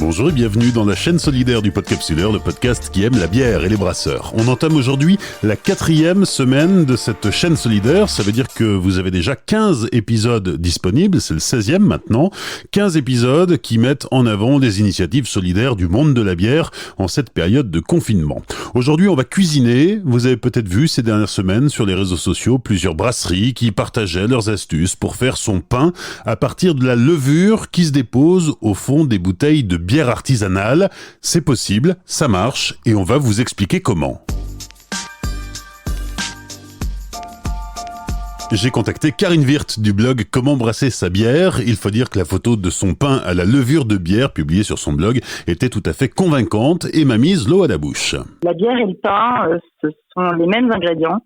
Bonjour et bienvenue dans la chaîne solidaire du Podcapsuleur, le podcast qui aime la bière et les brasseurs. On entame aujourd'hui la 4e semaine de cette chaîne solidaire. Ça veut dire que vous avez déjà 15 épisodes disponibles, c'est le 16e maintenant. 15 épisodes qui mettent en avant des initiatives solidaires du monde de la bière en cette période de confinement. Aujourd'hui, on va cuisiner. Vous avez peut-être vu ces dernières semaines sur les réseaux sociaux plusieurs brasseries qui partageaient leurs astuces pour faire son pain à partir de la levure qui se dépose au fond des bouteilles de bière artisanale. C'est possible, ça marche et on va vous expliquer comment. J'ai contacté Karine Wirth du blog Comment brasser sa bière. Il faut dire que la photo de son pain à la levure de bière publiée sur son blog était tout à fait convaincante et m'a mise l'eau à la bouche. La bière et le pain, ce sont les mêmes ingrédients.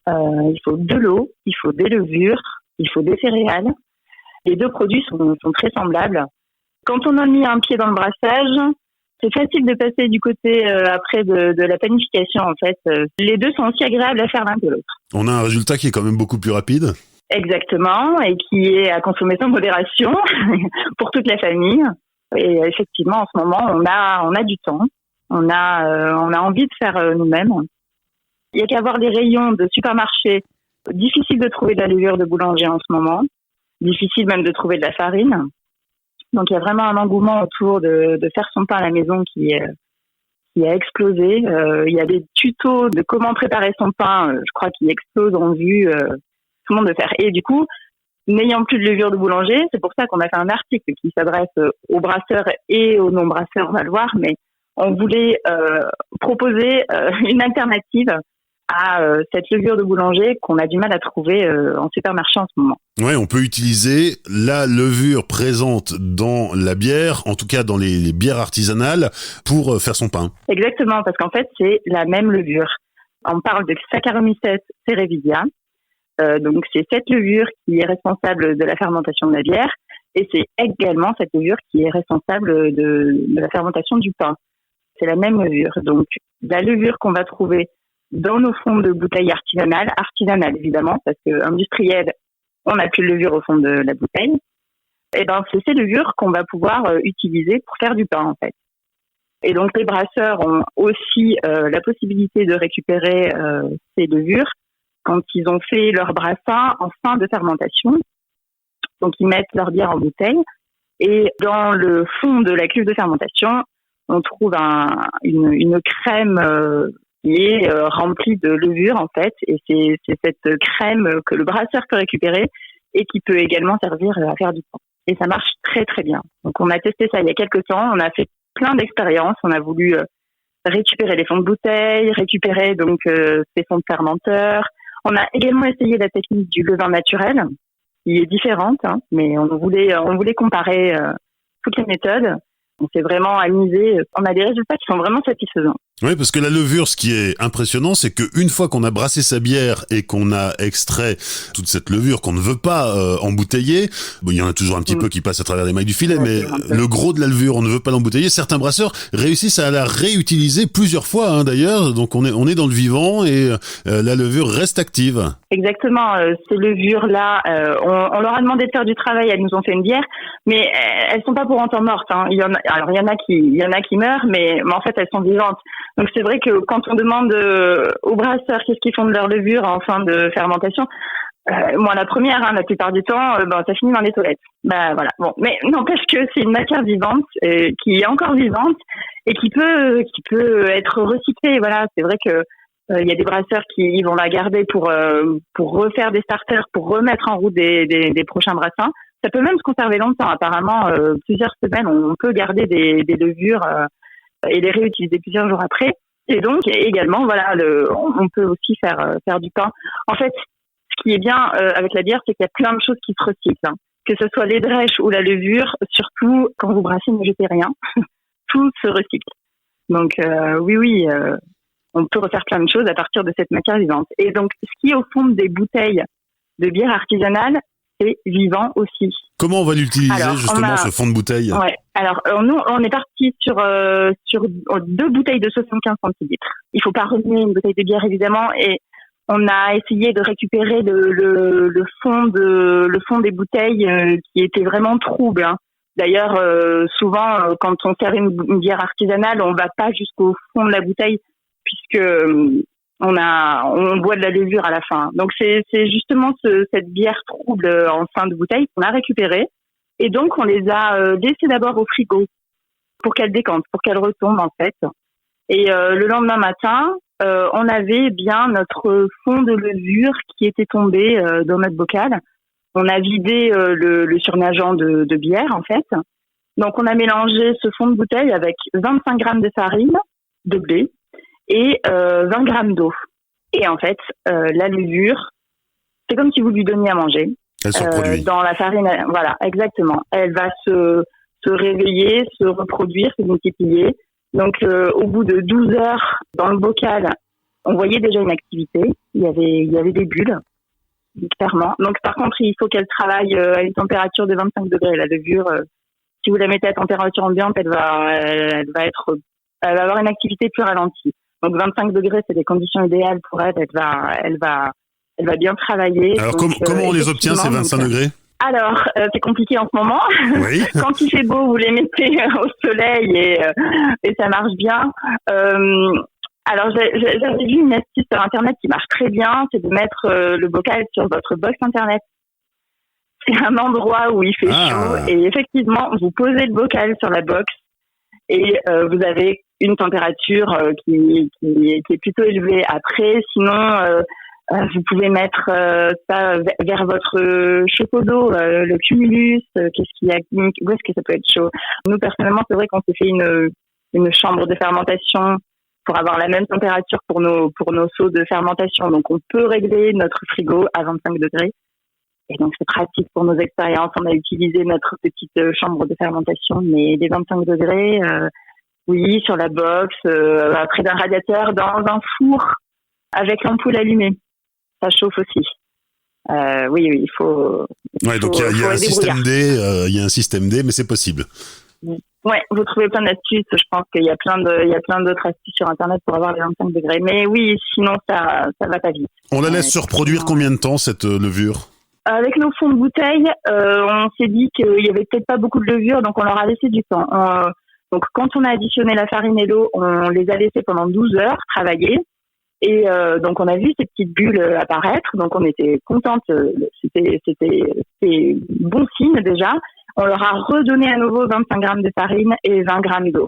Il faut de l'eau, il faut des levures, il faut des céréales. Les deux produits sont très semblables. Quand on a mis un pied dans le brassage, c'est facile de passer du côté après de la panification en fait. Les deux sont aussi agréables à faire l'un que l'autre. On a un résultat qui est quand même beaucoup plus rapide. Exactement, et qui est à consommer sans modération pour toute la famille. Et effectivement, en ce moment, on a du temps, on a envie de faire nous-mêmes. Il n'y a qu'à voir les rayons de supermarché. Difficile de trouver de la levure de boulanger en ce moment. Difficile même de trouver de la farine. Donc il y a vraiment un engouement autour de faire son pain à la maison qui a explosé. Il y a des tutos de comment préparer son pain, je crois, qui explosent en vue. Tout le monde le fait. Et du coup, n'ayant plus de levure de boulanger, c'est pour ça qu'on a fait un article qui s'adresse aux brasseurs et aux non-brasseurs, on va le voir, mais on voulait proposer une alternative à cette levure de boulanger qu'on a du mal à trouver en supermarché en ce moment. Ouais, on peut utiliser la levure présente dans la bière, en tout cas dans les bières artisanales, pour faire son pain. Exactement, parce qu'en fait, c'est la même levure. On parle de Saccharomyces cerevisiae. Donc, c'est cette levure qui est responsable de la fermentation de la bière et c'est également cette levure qui est responsable de la fermentation du pain. C'est la même levure. Donc, la levure qu'on va trouver dans nos fonds de bouteilles artisanales évidemment, parce que industrielles, on n'a plus de levure au fond de la bouteille. Et ben c'est ces levures qu'on va pouvoir utiliser pour faire du pain en fait. Et donc les brasseurs ont aussi la possibilité de récupérer ces levures quand ils ont fait leur brassin en fin de fermentation. Donc ils mettent leur bière en bouteille et dans le fond de la cuve de fermentation, on trouve une crème qui est remplie de levure en fait, et c'est cette crème que le brasseur peut récupérer et qui peut également servir à faire du pain. Et ça marche très très bien. Donc on a testé ça il y a quelques temps, on a fait plein d'expériences, on a voulu récupérer les fonds de bouteille, récupérer donc ces fonds de fermenteur. On a également essayé la technique du levain naturel, qui est différente, mais on voulait comparer toutes les méthodes. On s'est vraiment amusé. On a des résultats qui sont vraiment satisfaisants. Oui, parce que la levure, ce qui est impressionnant, c'est qu'une fois qu'on a brassé sa bière et qu'on a extrait toute cette levure qu'on ne veut pas embouteiller, bon, il y en a toujours un petit peu qui passe à travers les mailles du filet, mais le gros de la levure, on ne veut pas l'embouteiller. Certains brasseurs réussissent à la réutiliser plusieurs fois, d'ailleurs. Donc on est dans le vivant et la levure reste active. Exactement. Ces levures-là, on leur a demandé de faire du travail. Elles nous ont fait une bière, mais elles sont pas pour autant mortes. Il y en a qui meurent, mais en fait elles sont vivantes. Donc c'est vrai que quand on demande aux brasseurs qu'est-ce qu'ils font de leur levure en fin de fermentation, moi la première, la plupart du temps, ça finit dans les toilettes. Voilà. Bon, mais n'empêche que c'est une matière vivante qui est encore vivante et qui peut être recyclée. Voilà, c'est vrai que il y a des brasseurs qui vont la garder pour refaire des starters, pour remettre en route des prochains brassins. Ça peut même se conserver longtemps. Apparemment, plusieurs semaines, on peut garder des levures et les réutiliser plusieurs jours après. Et donc, également, voilà, on peut aussi faire du pain. En fait, ce qui est bien avec la bière, c'est qu'il y a plein de choses qui se recyclent. Que ce soit les drèches ou la levure, surtout quand vous brassez, ne jetez rien. Tout se recycle. Donc, oui, on peut refaire plein de choses à partir de cette matière vivante. Et donc, ce qui est au fond des bouteilles de bière artisanale, c'est vivant aussi. Comment on va l'utiliser justement ce fond de bouteille ? Ouais. Alors nous, on est parti sur 2 bouteilles de 75 centilitres. Il faut pas remuer une bouteille de bière évidemment, et on a essayé de récupérer le fond des bouteilles qui était vraiment trouble. D'ailleurs, souvent, quand on sert une bière artisanale, on va pas jusqu'au fond de la bouteille puisque on boit de la levure à la fin. Donc c'est justement cette bière trouble en fin de bouteille qu'on a récupérée et donc on les a laissées d'abord au frigo pour qu'elles décantent, pour qu'elles retombent en fait. Et le lendemain matin, on avait bien notre fond de levure qui était tombé dans notre bocal. On a vidé le surnageant de bière, en fait. Donc, on a mélangé ce fond de bouteille avec 25 grammes de farine, de blé, et 20 grammes d'eau. Et en fait, la levure, c'est comme si vous lui donniez à manger. Elle se reproduit. Dans la farine, voilà, exactement. Elle va se réveiller, se reproduire, se multiplier. Donc, au bout de 12 heures, dans le bocal, on voyait déjà une activité. Il y avait des bulles. Clairement. Donc, par contre, il faut qu'elle travaille à une température de 25 degrés. La levure, si vous la mettez à température ambiante, elle va avoir une activité plus ralentie. Donc, 25 degrés, c'est des conditions idéales pour elle. Elle va bien travailler. Alors, donc, comment on les obtient, ces 25 degrés? Alors, c'est compliqué en ce moment. Oui. Quand il fait beau, vous les mettez au soleil et ça marche bien. Alors, j'avais vu une astuce sur Internet qui marche très bien, c'est de mettre le bocal sur votre box Internet. C'est un endroit où il fait chaud et effectivement, vous posez le bocal sur la box et vous avez une température qui est plutôt élevée. Après, sinon, vous pouvez mettre ça vers votre chauffe-eau d'eau, le cumulus, où est-ce que ça peut être chaud? Nous, personnellement, c'est vrai qu'on s'est fait une chambre de fermentation pour avoir la même température pour nos seaux de fermentation. Donc, on peut régler notre frigo à 25 degrés. Et donc, c'est pratique pour nos expériences. On a utilisé notre petite chambre de fermentation, mais les 25 degrés, oui, sur la box, près d'un radiateur, dans un four, avec l'ampoule allumée. Ça chauffe aussi. Oui, il faut. Ouais, donc il y a un système D, il y a un système D, mais c'est possible. Ouais, vous trouvez plein d'astuces. Je pense qu'il y a plein d'autres astuces sur Internet pour avoir les 25 degrés. Mais oui, sinon ça va pas vite. On la laisse se reproduire combien de temps, cette levure? Avec nos fonds de bouteille, on s'est dit qu'il y avait peut-être pas beaucoup de levure, donc on leur a laissé du temps. Donc quand on a additionné la farine et l'eau, on les a laissés pendant 12 heures travailler. Et donc on a vu ces petites bulles apparaître, donc on était contente. C'était bon signe déjà. On leur a redonné à nouveau 25 grammes de farine et 20 grammes d'eau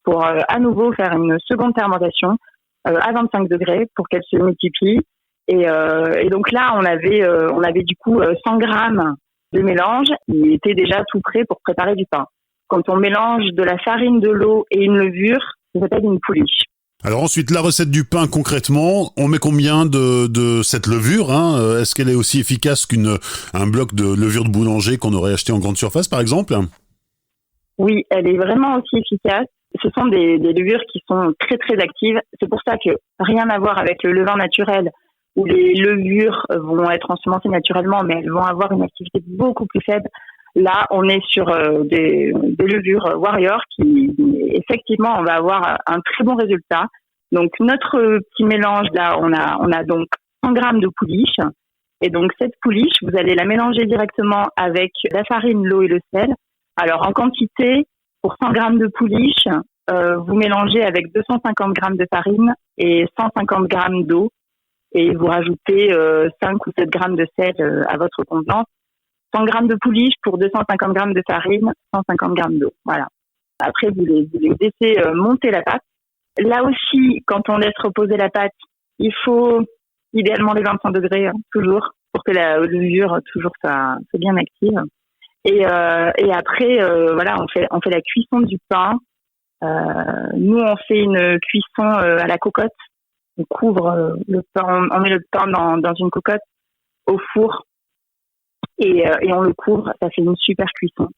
pour à nouveau faire une seconde fermentation à 25 degrés pour qu'elle se multiplie. Et donc là, on avait du coup 100 grammes de mélange qui était déjà tout prêt pour préparer du pain. Quand on mélange de la farine, de l'eau et une levure, ça s'appelle une pouliche. Alors ensuite, la recette du pain, concrètement, on met combien de cette levure, hein? Est-ce qu'elle est aussi efficace qu'un bloc de levure de boulanger qu'on aurait acheté en grande surface, par exemple? Oui, elle est vraiment aussi efficace. Ce sont des levures qui sont très, très actives. C'est pour ça que rien à voir avec le levain naturel où les levures vont être ensemencées naturellement, mais elles vont avoir une activité beaucoup plus faible. Là, on est sur des levures Warrior qui, effectivement, on va avoir un très bon résultat. Donc, notre petit mélange, là, on a donc 100 grammes de pouliche. Et donc, cette pouliche, vous allez la mélanger directement avec la farine, l'eau et le sel. Alors, en quantité, pour 100 grammes de pouliche, vous mélangez avec 250 grammes de farine et 150 grammes d'eau. Et vous rajoutez 5 ou 7 grammes de sel à votre contenance. 100 grammes de pouliche pour 250 grammes de farine, 150 grammes d'eau. Voilà. Après, vous les laissez monter la pâte. Là aussi, quand on laisse reposer la pâte, il faut idéalement les 25 degrés, hein, toujours, pour que la levure, toujours, ça soit bien active. Et après, voilà, on fait la cuisson du pain. Nous, on fait une cuisson à la cocotte. On couvre le pain, on met le pain dans une cocotte au four. Et on le couvre, ça fait une super cuisson.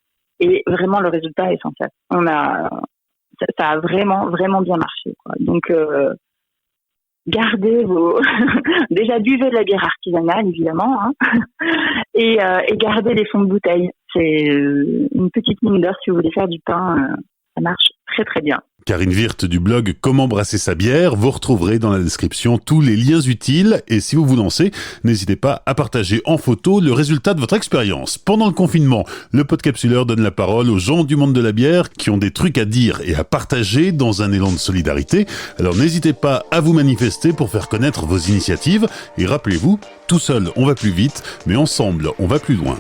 Et vraiment, le résultat est essentiel. Ça a vraiment, vraiment bien marché, quoi. Donc, gardez déjà buvez de la bière artisanale, évidemment, hein. Et gardez les fonds de bouteille. C'est une petite mine d'or si vous voulez faire du pain. Ça marche très, très bien. Karine Wirth du blog Comment brasser sa bière. Vous retrouverez dans la description tous les liens utiles. Et si vous vous lancez, n'hésitez pas à partager en photo le résultat de votre expérience. Pendant le confinement, le Podcapsuleur donne la parole aux gens du monde de la bière qui ont des trucs à dire et à partager dans un élan de solidarité. Alors n'hésitez pas à vous manifester pour faire connaître vos initiatives. Et rappelez-vous, tout seul on va plus vite, mais ensemble on va plus loin.